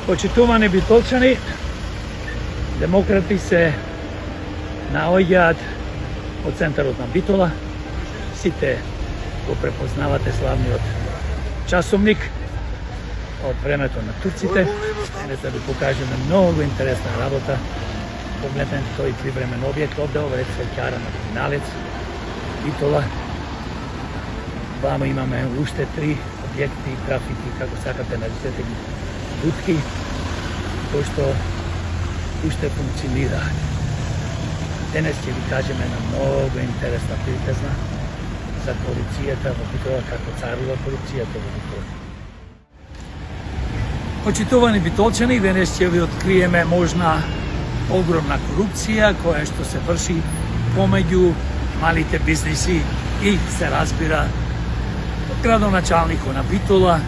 Почитувани битолчани, демократи се наоѓаат од центарот на Битола. Сите го препознавате славниот часовник од времето на турците. Денес да ви покажеме многу интересна работа. Погледнете тој привремен објект оддел, рецо ќара на Криминалец, Битола. Вамо имаме уште 3 објекти, трафики, како сакате наречете ги, будки, кои што уште функционираат. Денес ќе ви кажеме на многу интересна приказна за корупцијата во Битола, како царува корупцијата во Битола. Почитувани битолчани, денес ќе ви откриеме можна огромна корупција која што се врши помеѓу малите бизниси и се разбира градоначалникот на Битола,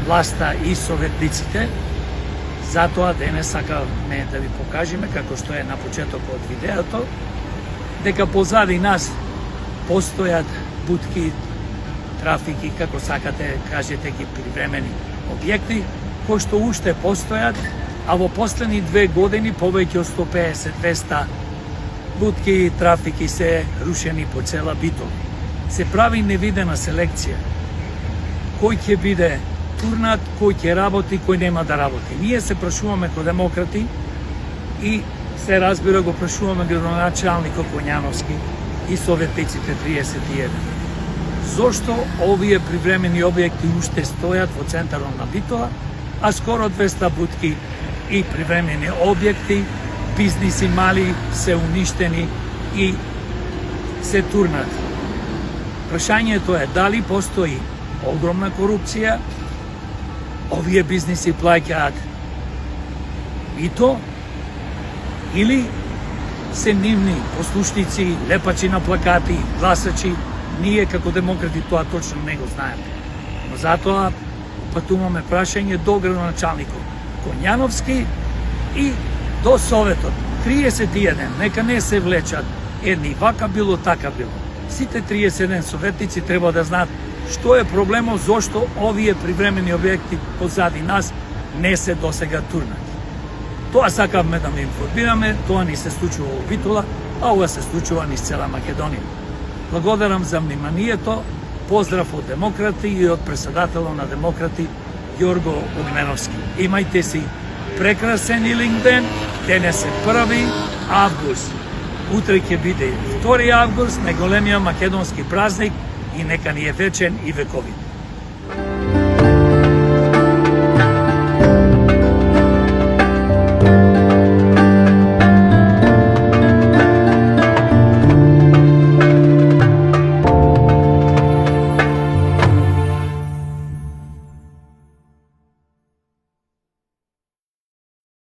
власта и советниците. Затоа денес сакаме да ви покажеме, како што е на почетокот од видеото, дека позади нас постојат будки, трафики, како сакате кажете ги, привремени објекти, кои што уште постојат, а во последни 2 години повеќе од 150-200 будки и трафики се рушени по цела Битола. Се прави невидена селекција. Кој ќе биде турнат, кој ќе работи, кој нема да работи. Ние се прашуваме ко демократи и се разбира го прашуваме градоначалникот Коњановски и советниците 31. Зошто овие привремени објекти уште стојат во центарот на Битола, а скоро 200 будки и привремени објекти, бизниси мали се уништени и се турнат. Прашањето е дали постои огромна корупција, овие бизниси плаќаат мито или се нивни послушници, лепачи на плакати, гласачи. Ние како демократи тоа точно не го знаеме. Но затоа патуваме прашање до градоначалникот Коњановски и до Советот 31. Нека не се влечат едни вака било, така било. Сите 31 советници треба да знаат што е проблемот, зошто овие привремени објекти позади нас не се досега турнати. Тоа сакавме да ме информираме, тоа ни се случува во Битола, а ова се случува низ цела Македонија. Благодарам за вниманието, поздрав од демократи и од председателот на демократи Јорго Огненовски. Имајте си прекрасен Илинден, денес е 1 август. Утре ќе биде 2 август, најголемиот македонски празник, и нека ни е вечен и вековит.